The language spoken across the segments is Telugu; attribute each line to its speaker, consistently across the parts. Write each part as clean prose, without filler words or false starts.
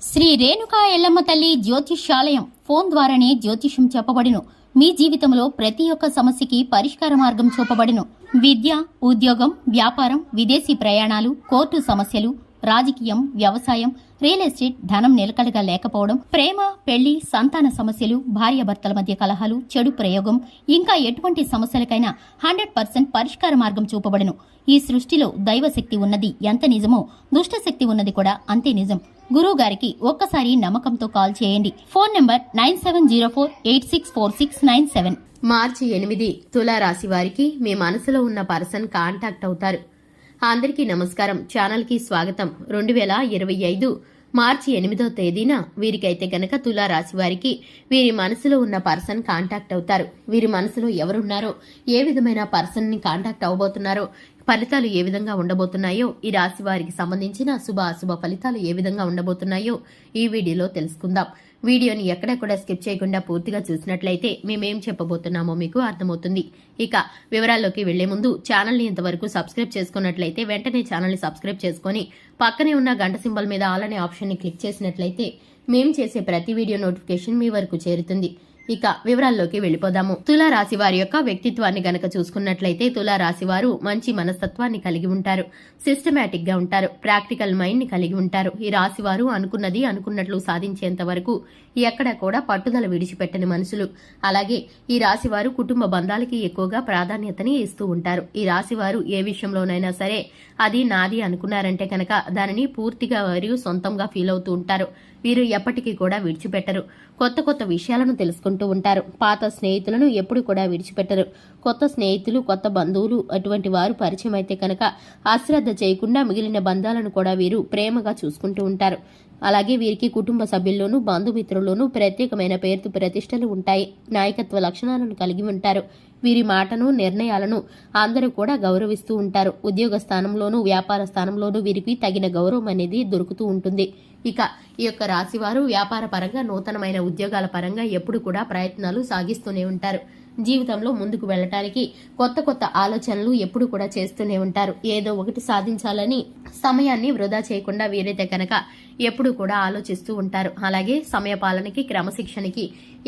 Speaker 1: శ్రీ రేణుకా ఎల్లమ్మ తల్లి జ్యోతిష్యాలయం ఫోన్ ద్వారానే జ్యోతిష్యం చెప్పబడును. మీ జీవితంలో ప్రతి ఒక్క సమస్యకి పరిష్కార మార్గం చూపబడును. విద్య, ఉద్యోగం, వ్యాపారం, విదేశీ ప్రయాణాలు, కోర్టు సమస్యలు, రాజకీయం, వ్యవసాయం, రియల్ ఎస్టేట్, ధనం నిలకడగా లేకపోవడం, ప్రేమ, పెళ్లి, సంతాన సమస్యలు, భార్యాభర్తల మధ్య కలహాలు, చెడు ప్రయోగం, ఇంకా ఎటువంటి సమస్యలకైనా 100% పరిష్కార మార్గం చూపబడును. ఈ సృష్టిలో దైవశక్తి ఉన్నది ఎంత నిజమో దుష్టశక్తి ఉన్నది కూడా అంతే నిజం. గురువు గారికి ఒక్కసారి నమ్మకంతో కాల్ చేయండి. Phone number 9704864697.
Speaker 2: మార్చి 8 తులారాశి వారికి మీ మనసులో ఉన్న పర్సన్ కాంటాక్ట్ అవుతారు. అందరికీ నమస్కారం. ఛానల్ కి స్వాగతం. 2025 మార్చి 8వ తేదీన వీరికైతే గనక తులారాశి వారికి వీరి మనసులో ఉన్న పర్సన్ కాంటాక్ట్ అవుతారు. వీరి మనసులో ఎవరున్నారో, ఏ విధమైన పర్సన్ ని కాంటాక్ట్ అవబోతున్నారో, ఫలితాలు ఏ విధంగా ఉండబోతున్నాయో, ఈ రాశి వారికి సంబంధించిన శుభ అశుభ ఫలితాలు ఏ విధంగా ఉండబోతున్నాయో ఈ వీడియోలో తెలుసుకుందాం. వీడియోని ఎక్కడ కూడా స్కిప్ చేయకుండా పూర్తిగా చూసినట్లయితే మేమేం చెప్పబోతున్నామో మీకు అర్థమవుతుంది. ఇక వివరాల్లోకి వెళ్లే ముందు ఛానల్ని ఇంతవరకు సబ్స్క్రైబ్ చేసుకున్నట్లయితే వెంటనే ఛానల్ని సబ్స్క్రైబ్ చేసుకుని పక్కనే ఉన్న గంట సింబల్ మీద ఆల్ అనే ఆప్షన్ని క్లిక్ చేసినట్లయితే మేం చేసే ప్రతి వీడియో నోటిఫికేషన్ మీ వరకు చేరుతుంది. ఇక వివరాల్లోకి వెళ్లిపోదాము. తులారాశి వారి యొక్క వ్యక్తిత్వాన్ని గనక చూసుకున్నట్లయితే తులారాశి వారు మంచి మనస్తత్వాన్ని కలిగి ఉంటారు. సిస్టమేటిక్ గా ఉంటారు. ప్రాక్టికల్ మైండ్ ని కలిగి ఉంటారు. ఈ రాశి వారు అనుకున్నది అనుకున్నట్లు సాధించేంత వరకు ఎక్కడ కూడా పట్టుదల విడిచిపెట్టని మనుషులు. అలాగే ఈ రాశి వారు కుటుంబ బంధాలకి ఎక్కువగా ప్రాధాన్యతని ఇస్తూ ఉంటారు. ఈ రాశి వారు ఏ విషయంలోనైనా సరే అది నాది అనుకున్నారంటే కనుక దానిని పూర్తిగా వారు సొంతంగా ఫీల్ అవుతూ ఉంటారు. వీరు ఎప్పటికీ కూడా విడిచిపెట్టరు. కొత్త కొత్త విషయాలను తెలుసుకుంటూ ఉంటారు. పాత స్నేహితులను ఎప్పుడు కూడా విడిచిపెట్టరు. కొత్త స్నేహితులు, కొత్త బంధువులు అటువంటి వారు పరిచయం అయితే కనుక అశ్రద్ధ చేయకుండా మిగిలిన బంధాలను కూడా వీరు ప్రేమగా చూసుకుంటూ ఉంటారు. అలాగే వీరికి కుటుంబ సభ్యుల్లోనూ బంధుమిత్రుల్లోనూ ప్రత్యేకమైన పేరు ప్రతిష్టలు ఉంటాయి. నాయకత్వ లక్షణాలను కలిగి ఉంటారు. వీరి మాటను, నిర్ణయాలను అందరూ కూడా గౌరవిస్తూ ఉంటారు. ఉద్యోగ స్థానంలోనూ వ్యాపార స్థానంలోనూ వీరికి తగిన గౌరవం అనేది దొరుకుతూ ఉంటుంది. ఇక ఈ యొక్క రాశివారు వ్యాపార పరంగా, నూతనమైన ఉద్యోగాల పరంగా ఎప్పుడు కూడా ప్రయత్నాలు సాగిస్తూనే ఉంటారు. జీవితంలో ముందుకు వెళ్లటానికి కొత్త కొత్త ఆలోచనలు ఎప్పుడు కూడా చేస్తూనే ఉంటారు. ఏదో ఒకటి సాధించాలని సమయాన్ని వృధా చేయకుండా వీరైతే కనుక ఎప్పుడు కూడా ఆలోచిస్తూ ఉంటారు. అలాగే సమయపాలనకి, క్రమశిక్షణకి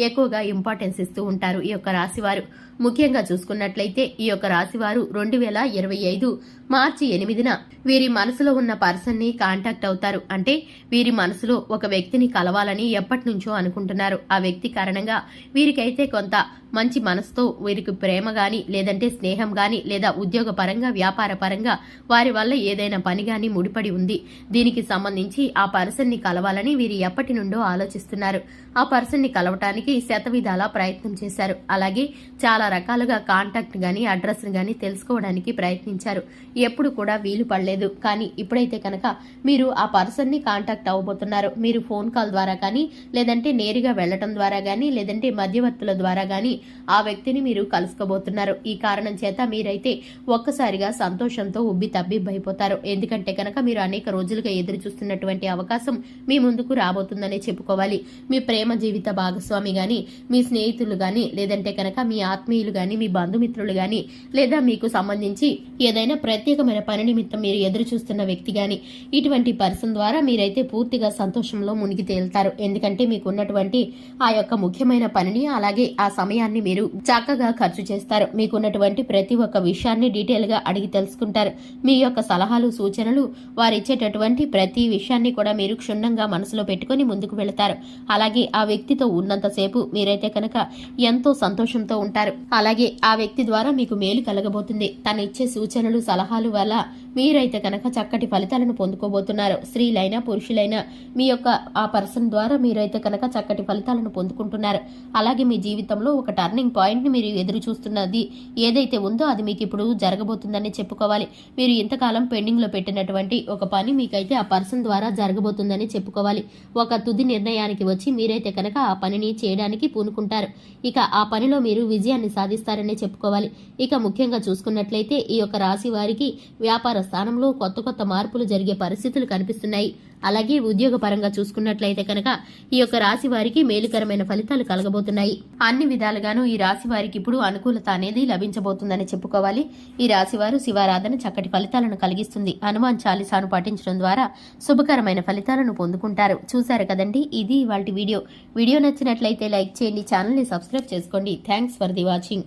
Speaker 2: ఎక్కువగా ఇంపార్టెన్స్ ఇస్తూ ఉంటారు ఈ యొక్క రాశివారు. ముఖ్యంగా చూసుకున్నట్లయితే ఈ యొక్క రాశివారు 2025 మార్చి 8న వీరి మనసులో ఉన్న పర్సన్ ని కాంటాక్ట్ అవుతారు. అంటే వీరి మనసులో ఒక వ్యక్తిని కలవాలని ఎప్పటి నుంచో అనుకుంటున్నారు. ఆ వ్యక్తి కారణంగా వీరికైతే కొంత మంచి మనసుతో వీరికి ప్రేమ గాని, లేదంటే స్నేహం గాని, లేదా ఉద్యోగ పరంగా, వ్యాపార పరంగా వారి వల్ల ఏదైనా పని గాని ముడిపడి ఉంది. దీనికి సంబంధించి ఆ పర్సన్ ని కలవాలని వీరు ఎప్పటి నుండో ఆలోచిస్తున్నారు. ఆ పర్సన్ ని కలవటానికి శతవిధాలా ప్రయత్నం చేశారు. అలాగే చాలా రకాలుగా కాంటాక్ట్ గాని, అడ్రస్ గాని తెలుసుకోవడానికి ప్రయత్నించారు. ఎప్పుడు కూడా వీలు పడలేదు. కానీ ఇప్పుడైతే కనుక మీరు ఆ పర్సన్ ని కాంటాక్ట్ అవ్వబోతున్నారు. మీరు ఫోన్ కాల్ ద్వారా కానీ, లేదంటే నేరుగా వెళ్లటం ద్వారా గానీ, లేదంటే మధ్యవర్తుల ద్వారా గానీ ఆ వ్యక్తిని మీరు కలుసుకోబోతున్నారు. ఈ కారణం చేత మీరైతే ఒక్కసారిగా సంతోషంతో ఉబ్బి తబ్బిబ్బైపోతారు. ఎందుకంటే కనుక మీరు అనేక రోజులుగా ఎదురు చూస్తున్నటువంటి అవకాశం మీ ముందుకు రాబోతుందనే చెప్పుకోవాలి. మీ ప్రేమ జీవిత భాగస్వామి గాని, మీ స్నేహితులు గాని, లేదంటే కనుక మీ ఆత్మీయులు గాని, మీ బంధుమిత్రులు గాని, లేదా మీకు సంబంధించి ఏదైనా ప్రత్యేకమైన పని నిమిత్తం మీరు ఎదురు చూస్తున్న వ్యక్తి గాని, ఇటువంటి పర్సన్ ద్వారా మీరైతే పూర్తిగా సంతోషంలో మునిగి తేలుతారు. ఎందుకంటే మీకు ఉన్నటువంటి ఆ యొక్క ముఖ్యమైన పనిని, అలాగే ఆ సమయాన్ని మీరు చక్కగా ఖర్చు చేస్తారు. మీకున్నటువంటి ప్రతి ఒక్క విషయాన్ని డీటెయిల్ గా అడిగి తెలుసుకుంటారు. మీ యొక్క సలహాలు, సూచనలు, వారిచ్చేటటువంటి ప్రతి విషయాన్ని కూడా మీరు క్షుణ్ణంగా మనసులో పెట్టుకుని ముందుకు వెళతారు. అలాగే ఆ వ్యక్తితో ఉన్నంతసేపు మీరైతే కనుక ఎంతో సంతోషంతో ఉంటారు. అలాగే ఆ వ్యక్తి ద్వారా మీకు మేలు కలగబోతుంది. తను ఇచ్చే సూచనలు, సలహాలు వల్ల మీరైతే కనుక చక్కటి ఫలితాలను పొందుకోబోతున్నారు. స్త్రీలైనా, పురుషులైనా మీ యొక్క ఆ పర్సన్ ద్వారా మీరైతే కనుక చక్కటి ఫలితాలను పొందుకుంటున్నారు. అలాగే మీ జీవితంలో ఒక టర్నింగ్ పాయింట్ ని మీరు ఎదురు చూస్తున్నది ఏదైతే ఉందో అది మీకు ఇప్పుడు జరగబోతుందని చెప్పుకోవాలి. మీరు ఇంతకాలం పెండింగ్ లో పెట్టినటువంటి ఒక పని మీకైతే ఆ పర్సన్ ద్వారా జరగబోతుందని చెప్పుకోవాలి. ఒక తుది నిర్ణయానికి వచ్చి మీరైతే కనుక ఆ పనిని చేయడానికి పూనుకుంటారు. ఇక ఆ పనిలో మీరు విజయాన్ని సాధిస్తారనే చెప్పుకోవాలి. ఇక ముఖ్యంగా చూసుకున్నట్లయితే ఈ యొక్క రాశి వారికి వ్యాపార స్థానంలో కొత్త మార్పులు జరిగే పరిస్థితులు కనిపిస్తున్నాయి. అలాగే ఉద్యోగ పరంగా చూసుకున్నట్లయితే కనుక ఈ యొక్క రాశి వారికి మేలుకరమైన ఫలితాలు కలగబోతున్నాయి. అన్ని విధాలుగాను ఈ రాశి వారికి ఇప్పుడు అనుకూలత అనేది లభించబోతుందని చెప్పుకోవాలి. ఈ రాశి వారు శివారాధన చక్కటి ఫలితాలను కలిగిస్తుంది. హనుమాన్ చాలీసాను పఠించడం ద్వారా శుభకరమైన ఫలితాలను పొందుకుంటారు. చూశారు కదండి, ఇది ఇవాల్టి వీడియో నచ్చినట్లయితే లైక్ చేయండి, ఛానల్ ని సబ్స్క్రైబ్ చేసుకోండి. Thanks for the watching.